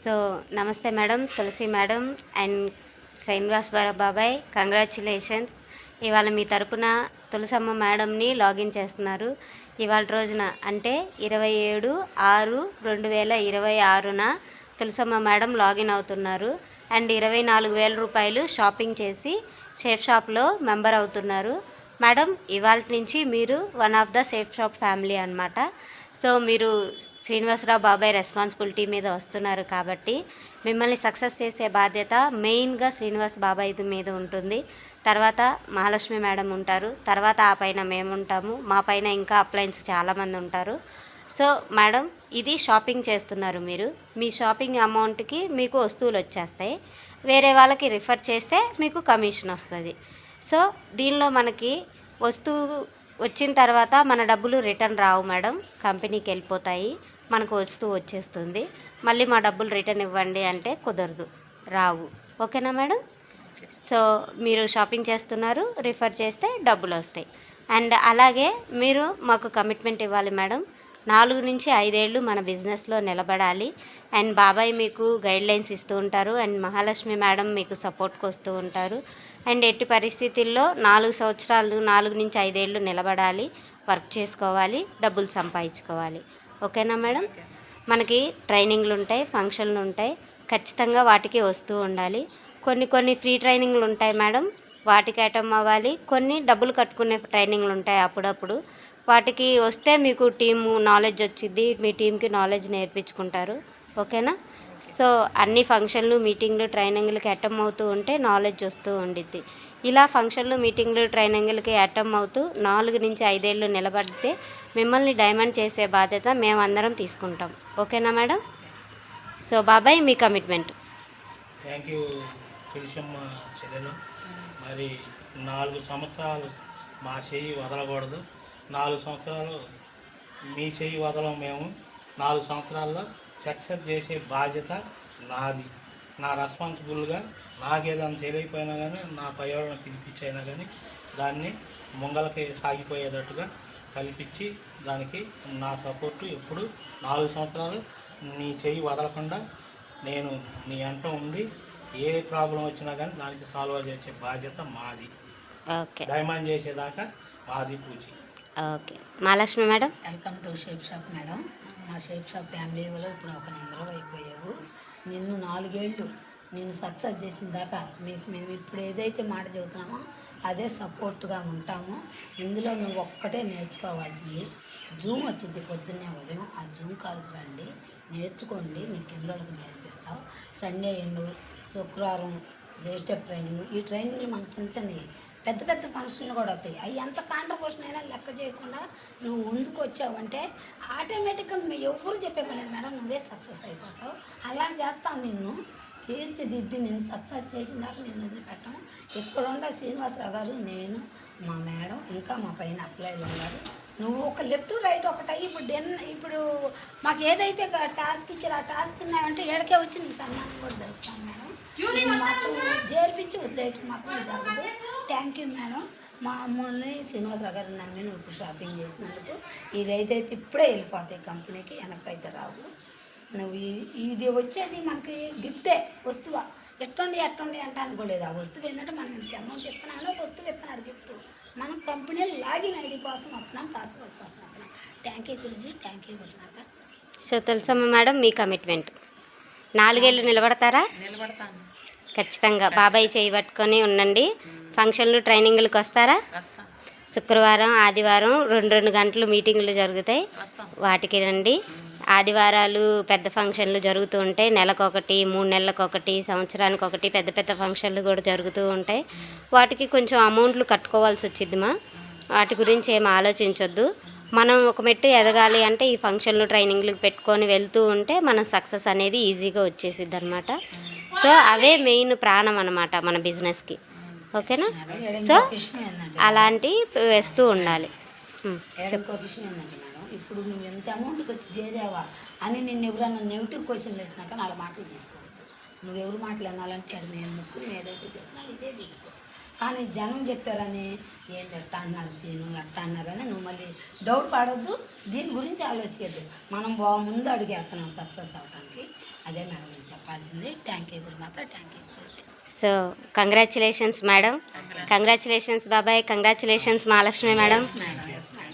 So నమస్తే madam, Tulasi madam and Srinivas బాబాయ్, congratulations. ఇవాళ మీ తరపున తులసమ్మ మేడంని లాగిన్ చేస్తున్నారు. ఇవాళ రోజున అంటే 27/6/2026న తులసమ్మ మేడం లాగిన్ అవుతున్నారు అండ్ 24,000 రూపాయలు షాపింగ్ చేసి సేఫ్ షాప్లో మెంబర్ అవుతున్నారు. మేడం ఇవాళ నుంచి మీరు one of the safe shop family అనమాట. సో మీరు శ్రీనివాసరావు బాబాయ్ రెస్పాన్సిబిలిటీ మీద వస్తున్నారు కాబట్టి మిమ్మల్ని సక్సెస్ చేసే బాధ్యత మెయిన్గా శ్రీనివాస్ బాబాయ్ మీద ఉంటుంది. తర్వాత మహాలక్ష్మి మేడం ఉంటారు, తర్వాత ఆ పైన మేము ఉంటాము, మా పైన ఇంకా అప్లయన్స్ చాలామంది ఉంటారు. సో మేడం ఇది షాపింగ్ చేస్తున్నారు మీరు, మీ షాపింగ్ అమౌంట్కి మీకు వస్తువులు వచ్చేస్తాయి, వేరే వాళ్ళకి రిఫర్ చేస్తే మీకు కమిషన్ వస్తుంది. సో దీనిలో మనకి వస్తువు వచ్చిన తర్వాత మన డబ్బులు రిటర్న్ రావు మేడం, కంపెనీకి వెళ్ళిపోతాయి, మనకు వస్తువు వచ్చేస్తుంది. మళ్ళీ మా డబ్బులు రిటర్న్ ఇవ్వండి అంటే కుదరదు, రావు. ఓకేనా మేడం? సో మీరు షాపింగ్ చేస్తున్నారు, రిఫర్ చేస్తే డబ్బులు వస్తాయి. అండ్ అలాగే మీరు మాకు కమిట్మెంట్ ఇవ్వాలి మేడం. 4 నుంచి 5 ఏళ్ళు మన బిజినెస్లో నిలబడాలి. అండ్ బాబాయ్ మీకు గైడ్లైన్స్ ఇస్తూ ఉంటారు అండ్ మహాలక్ష్మి మేడం మీకు సపోర్ట్కి వస్తూ ఉంటారు. అండ్ ఎట్టి పరిస్థితుల్లో 4 సంవత్సరాలు, 4 నుంచి 5 ఏళ్ళు నిలబడాలి, వర్క్ చేసుకోవాలి, డబ్బులు సంపాదించుకోవాలి. ఓకేనా మేడం? మనకి ట్రైనింగ్లు ఉంటాయి, ఫంక్షన్లు ఉంటాయి, ఖచ్చితంగా వాటికి వస్తూ ఉండాలి. కొన్ని ఫ్రీ ట్రైనింగ్లు ఉంటాయి మేడం, వాటికి అటెండ్ అవ్వాలి. కొన్ని డబ్బులు కట్టుకునే ట్రైనింగ్లు ఉంటాయి అప్పుడప్పుడు, వాటికి వస్తే మీకు టీము నాలెడ్జ్ వచ్చింది, మీ టీంకి నాలెడ్జ్ నేర్పించుకుంటారు. ఓకేనా? సో అన్ని ఫంక్షన్లు, మీటింగ్లు, ట్రైనింగ్లకి అటెండ్ అవుతూ ఉంటే నాలెడ్జ్ వస్తూ ఉండిద్ది. ఇలా ఫంక్షన్లు, మీటింగ్లు, ట్రైనింగ్లకి అటెండ్ అవుతూ 4 నుంచి 5 ఏళ్ళు నిలబడితే మిమ్మల్ని డైమండ్ చేసే బాధ్యత మేమందరం తీసుకుంటాం. ఓకేనా మేడం? సో బాబాయ్ మీ కమిట్మెంట్. థ్యాంక్ యూ తులసమ్మ చెల్లెలు. మరి 4 సంవత్సరాలు మా చెయ్యి వదలకూడదు, 4 సంవత్సరాలు మీ చెయ్యి వదలం మేము. 4 సంవత్సరాల్లో సక్సెస్ చేసే బాధ్యత నాది, నా రెస్పాన్సిబుల్గా. నాకేదైనా తెలియకపోయినా కానీ నా పైవాళ్ళని పిలిపించైనా కానీ దాన్ని ముంగలకి సాగిపోయేటట్టుగా కల్పించి దానికి నా సపోర్టు ఎప్పుడు 4 సంవత్సరాలు నీ చెయ్యి వదలకుండా నేను నీ అంట ఉండి ఏ ప్రాబ్లం వచ్చినా కానీ దానికి సాల్వ్ చేసే బాధ్యత మాది. ఓకే, డైమండ్ చేసేదాకా మాది పూచి. Okay. Mahalakshmi madam, welcome to shape shop madam. మా షేప్ షాప్ ఫ్యామిలీలో ఇప్పుడు ఒక నెంబర్ అయిపోయావు. నిన్ను 4 ఏళ్ళు నేను సక్సెస్ చేసిన దాకా మేము ఇప్పుడు ఏదైతే మాట చెబుతున్నామో అదే సపోర్ట్గా ఉంటాము. ఇందులో నువ్వు ఒక్కటే నేర్చుకోవాల్సింది, జూమ్ వచ్చింది పొద్దున్నే ఉదయం, ఆ జూమ్ కాల్కి రండి, నేర్చుకోండి, నీ కిందోళ్ళకి నేర్పిస్తావు. సండే ఎండు, శుక్రవారం స్టెప్ ట్రైనింగ్, ఈ ట్రైనింగ్లు మనకు చిన్న పెద్ద పెద్ద ఫంక్షన్లు కూడా వస్తాయి. అవి ఎంత కాంట్రిబ్యూషన్ అయినా లెక్క చేయకుండా నువ్వు ముందుకు వచ్చావంటే ఆటోమేటిక్గా ఎవరు చెప్పే పని మేడం, నువ్వే సక్సెస్ అయిపోతావు. అలా చేస్తాం, నిన్ను తీర్చిదిద్ది నేను సక్సెస్ చేసిన దాకా నేను వదిలిపెట్టాము. ఇక్కడుండే శ్రీనివాసరావు గారు, నేను, మా మేడం, ఇంకా మా పైన అప్లైలు ఉన్నారు. నువ్వు ఒక లెఫ్ట్ రైట్ ఒకటి ఇప్పుడు మాకు ఏదైతే టాస్క్ ఇచ్చారో ఆ టాస్క్ ఉన్నాయంటే ఏడకే వచ్చి నీకు సన్మానం కూడా జరుపుతాను మేడం. మాకు చేర్పించి వదిలేయటం మాకు జరగదు. Thank you madam. మా అమ్మల్ని శ్రీనివాసరావు గారిని నమ్మి నువ్వు ఇప్పుడు షాపింగ్ చేసినందుకు. ఇదైతే ఇప్పుడే వెళ్ళిపోతాయి కంపెనీకి, వెనక్కైతే రావు. నువ్వు ఇది వచ్చేది మనకి గిఫ్టే, వస్తువా. ఎట్టుండి అంటే అనుకోలేదు. ఆ వస్తువు ఏంటంటే మనం ఇంత అమౌంట్ ఇస్తున్నాను, ఒక వస్తువు ఇస్తున్నాడు గిఫ్ట్. మనం కంపెనీ లాగిన్ ఐడి కోసం వస్తున్నాం, పాస్వర్డ్ కోసం వస్తున్నాం. Thank you Guruji, thank you Gurunatha. So Tulasamma madam me commitment. 4 ఏళ్ళు నిలబడతారా? నిలబడతాను ఖచ్చితంగా. బాబాయ్ చేయి పట్టుకొని ఉండండి. ఫంక్షన్లు, ట్రైనింగ్లకు వస్తారా? శుక్రవారం, ఆదివారం 2 గంటలు మీటింగ్లు జరుగుతాయి, వాటికి రండి. ఆదివారాలు పెద్ద ఫంక్షన్లు జరుగుతూ ఉంటాయి, నెలకొకటి, 3 నెలలకొకటి, సంవత్సరానికి ఒకటి పెద్ద పెద్ద ఫంక్షన్లు కూడా జరుగుతూ ఉంటాయి. వాటికి కొంచెం అమౌంట్లు కట్టుకోవాల్సి వచ్చిద్దిమా, వాటి గురించి ఏం ఆలోచించొద్దు. మనం ఒక మెట్టు ఎదగాలి అంటే ఈ ఫంక్షన్లు, ట్రైనింగ్లు పెట్టుకొని వెళ్తూ ఉంటే మన సక్సెస్ అనేది ఈజీగా వచ్చేసిద్ది అనమాట. సో అవే మెయిన్ ప్రాణం అనమాట మన బిజినెస్కి. ఓకేనా? సో అలాంటి వేస్తూ ఉండాలి. ఇంకో విషయం ఏంటంటే మేడం, ఇప్పుడు నువ్వు ఎంత అమౌంట్ పెట్టి చేరావా అని నేను ఎవరైనా నెగిటివ్ క్వశ్చన్లు వేసినాక వాళ్ళ మాటలు తీసుకోవద్దు. నువ్వెవరు మాటలు అనాలంటే అది మేము ముగ్గురు ఏదైతే చెప్తున్నా ఇదే తీసుకో. కానీ జనం చెప్పారని ఏంటి ఎట్ట అన్నారు సీను ఎట్ట అన్నారని నువ్వు మళ్ళీ డౌట్ పడొద్దు, దీని గురించి ఆలోచించద్దు. మనం ముందు అడిగేస్తున్నాం సక్సెస్ అవడానికి. అదే మేడం నేను చెప్పాల్సింది. థ్యాంక్ యూ గురుమాత, thank you. So congratulations madam, congratulations బాబాయ్, congratulations Mahalakshmi madam. Madam, yes madam.